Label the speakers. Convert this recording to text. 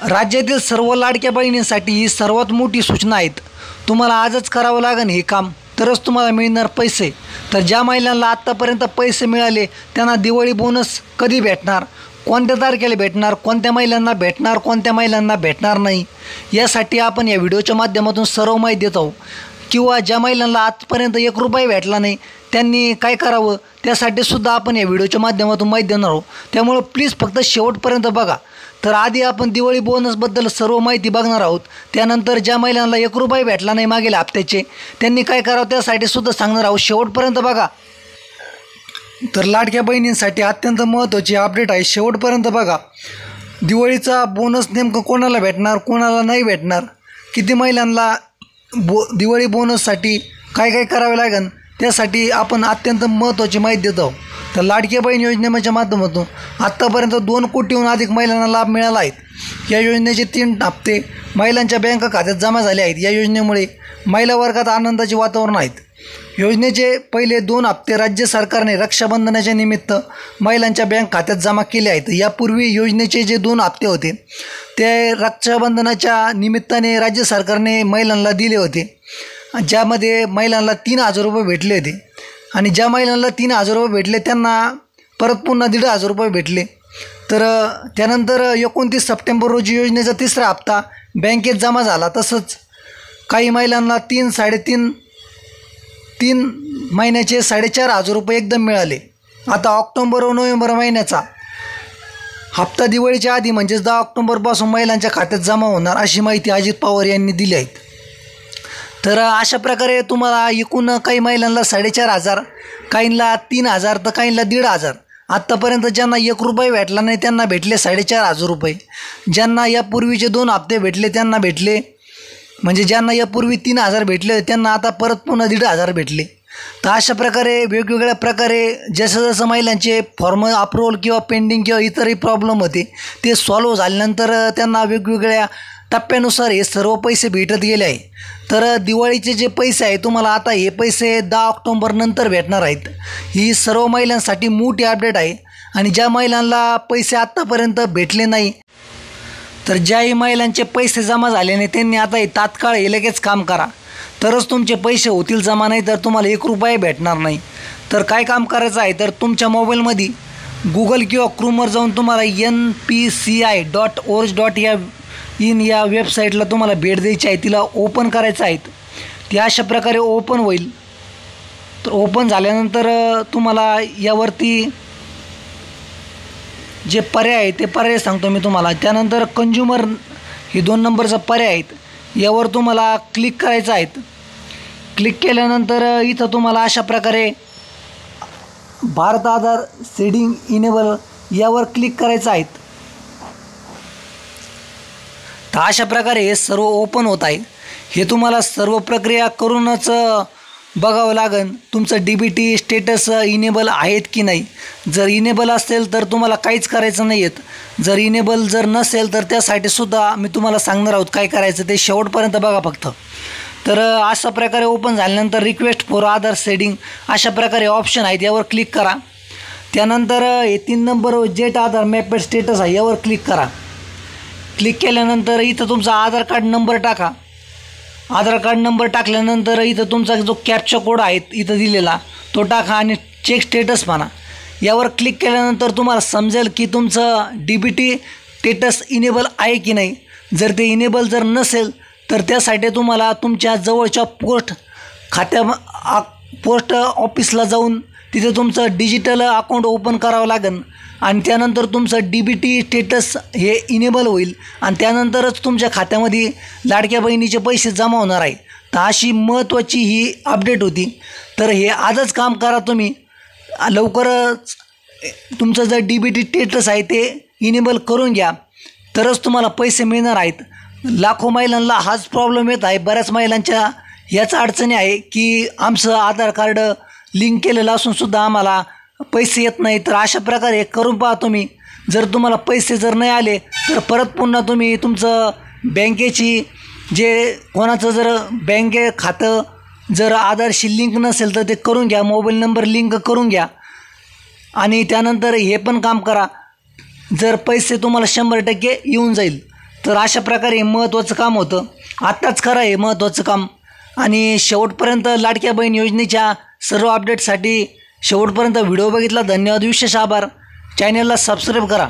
Speaker 1: राज्यातील सर्व लाडक्या बहिणींसाठी ही सर्वात मोठी सूचना आहेत। तुम्हाला आजच करावं लागेल हे काम, तरच तुम्हाला मिळणार पैसे। तर ज्या महिलांना आत्तापर्यंत पैसे मिळाले त्यांना दिवाळी बोनस कधी भेटणार, कोणत्या तारखेला भेटणार, कोणत्या महिलांना भेटणार, कोणत्या महिलांना भेटणार नाही, यासाठी आपण या व्हिडिओच्या माध्यमातून सर्व माहिती देत आहोत। किंवा ज्या महिलांना आजपर्यंत 1 रुपया भेटला नाही त्यांनी काय करावं त्यासाठी सुद्धा आपण या व्हिडिओच्या माध्यमातून माहिती देणार आहोत। त्यामुळे प्लीज फक्त शेवटपर्यंत बघा। तर आधी आपण दिवाळी बोनसबद्दल सर्व माहिती बघणार आहोत। त्यानंतर ज्या महिलांना 1 रुपया भेटला नाही मागील हप्त्याचे त्यांनी काय करावं त्यासाठी सुद्धा सांगणार आहोत। शेवटपर्यंत बघा। तर लाडक्या बहिणींसाठी अत्यंत महत्त्वाची अपडेट आहे, शेवटपर्यंत बघा। दिवाळीचा बोनस नेमकं कोणाला भेटणार, कोणाला नाही भेटणार, किती महिलांना दिवाळी बोनससाठी काय काय करावे लागेल त्यासाठी आपण अत्यंत महत्त्वाची माहिती देतो। तर लाडकी बहीण योजनेच्या माध्यमातून आत्तापर्यंत 2 कोटीहून अधिक महिलांना लाभ मिळाला आहे। या योजनेचे 3 हप्ते महिलांच्या बँक खात्यात जमा झाले आहेत। या योजनेमुळे महिला वर्गात आनंदाचे वातावरण आहेत। योजनेचे पहिले 2 हप्ते राज्य सरकारने रक्षाबंधनाच्या निमित्त महिलांच्या बँक खात्यात जमा केले आहेत। यापूर्वी योजनेचे जे 2 हप्ते होते ते रक्षाबंधनाच्या निमित्ताने राज्य सरकारने महिलांना दिले होते, ज्यामध्ये महिलांना 3,000 रुपये भेटले होते। आणि ज्या महिलांना 3,000 रुपये भेटले त्यांना परत पुन्हा 1,500 रुपये भेटले। तर त्यानंतर 29 सप्टेंबर रोजी योजनेचा 3रा हप्ता बँकेत जमा झाला। तसंच काही महिलांना 3 महिन्याचे 4,500 रुपये एकदम मिळाले। आता ऑक्टोबर व नोव्हेंबर महिन्याचा हप्ता दिवाळीच्या आधी म्हणजेच 10 ऑक्टोबरपासून महिलांच्या खात्यात जमा होणार अशी माहिती अजित पवार यांनी दिली आहे। तर अशा प्रकारे तुम्हाला एकूण काही महिलांना 4,500, काहींना 3,000 तर काहींना 1,500। आत्तापर्यंत ज्यांना 1 रुपया भेटला नाही त्यांना भेटले 4,500 रुपये। ज्यांना यापूर्वीचे 2 हप्ते भेटले त्यांना भेटले, म्हणजे ज्यांना यापूर्वी 3,000 भेटले त्यांना आता परत पुन्हा 1,500 भेटले। तर अशा प्रकारे वेगवेगळ्या प्रकारे जसं जसं महिलांचे फॉर्म अप्रूव्हल किंवा पेंडिंग किंवा इतरही प्रॉब्लेम होते ते सॉल्व्ह झाल्यानंतर त्यांना वेगवेगळ्या टप्प्यानुसार हे सर्व पैसे भेटत गेले आहे। तर दिवाळीचे जे पैसे आहे तुम्हाला आता हे पैसे 10 ऑक्टोबर नंतर भेटणार आहेत। ही सर्व महिलांसाठी मोठी अपडेट आहे। आणि ज्या महिलांना पैसे आत्तापर्यंत भेटले नाही, तर ज्याही महिलांचे पैसे जमा झाले नाही त्यांनी आता हे तात्काळ हे लगेच काम करा, तरच तुमचे पैसे होतील जमा, नाही तर तुम्हाला 1 रुपया भेटणार नाही। तर काय काम करायचं आहे, तर तुमच्या मोबाईलमध्ये गुगल किंवा क्रोमवर जाऊन तुम्हाला npci.org.in या वेबसाईटला तुम्हाला भेट द्यायची आहे, तिला ओपन करायचं आहे। ती अशा प्रकारे ओपन होईल। तर ओपन झाल्यानंतर तुम्हाला यावरती जे पर्याय आहे ते पर्याय सांगतो मी तुम्हाला। त्यानंतर कंझ्युमर हे 2 नंबरचा पर्याय आहेत, यावर तुम्हाला क्लिक करायचं आहे। क्लिक केल्यानंतर इथं तुम्हाला अशा प्रकारे भारत आधार सेडिंग इनेबल यावर क्लिक करायचं आहे। तर अशा प्रकारे हे सर्व ओपन होत आहे। हे तुम्हाला सर्व प्रक्रिया करूनच बघावं लागेल तुमचं DBT स्टेटस इनेबल आहेत की नाही। जर इनेबल असेल तर तुम्हाला काहीच करायचं नाही आहेत, जर इनेबल जर नसेल तर त्यासाठी सुद्धा मी तुम्हाला सांगणार आहोत काय करायचं ते, शेवटपर्यंत बघा फक्त। तर अशा प्रकारे ओपन झाल्यानंतर रिक्वेस्ट फॉर आधार सेडिंग अशा प्रकारे ऑप्शन आहेत, यावर क्लिक करा। त्यानंतर हे 3 नंबर जेट आधार मॅपेड स्टेटस आहे यावर क्लिक करा। क्लिक केल्यानंतर इथं तुमचा आधार कार्ड नंबर टाका। आधार कार्ड नंबर टाकल्यानंतर इथं तुमचा जो कॅप्चा कोड आहे इथं दिलेला तो टाका आणि चेक स्टेटस म्हणा। यावर क्लिक केल्यानंतर तुम्हाला समजेल की तुमचं DBT स्टेटस इनेबल आहे की नाही। जर ते इनेबल जर नसेल तर त्यासाठी तुम्हाला तुमच्या जवळच्या पोस्ट ऑफिसला जाऊन तिथे तुमचं डिजिटल अकाउंट ओपन करावं लागेल आणि त्यानंतर तुमचं DBT स्टेटस हे इनेबल होईल आणि त्यानंतरच तुमच्या खात्यामध्ये लाडक्या बहिणीचे पैसे जमा होणार आहे। तर अशी महत्त्वाची ही अपडेट होती। तर हे आजच काम करा तुम्ही, लवकरच तुमचं जर DBT स्टेटस आहे ते इनेबल करून घ्या, तरच तुम्हाला पैसे मिळणार आहेत। लाखो महिलांना हाच प्रॉब्लेम येत आहे। बऱ्याच महिलांच्या याच अडचणी आहे की आमचं आधार कार्ड लिंक केलेलं असूनसुद्धा आम्हाला पैसे येत नाही। तर अशा प्रकारे करून पहा तुम्ही। जर तुम्हाला पैसे जर नाही आले तर परत पुन्हा तुम्ही तुमचं बँकेची जे कोणाचं जर बँके खातं जर आधारशी लिंक नसेल तर ते करून घ्या, मोबाईल नंबर लिंक करून घ्या। आणि त्यानंतर हे पण काम करा, जर पैसे तुम्हाला 100% येऊन जाईल तर अशा प्रकारे हे महत्त्वाचं काम होतं. आत्ताच करा हे महत्त्वाचं काम. आणि शेवटपर्यंत लाडक्या बहीण योजनेच्या सर्व अपडेटसाठी शेवटपर्यंत व्हिडिओ बघितला. धन्यवाद. विशेष आभार. चॅनलला सबस्क्राईब करा.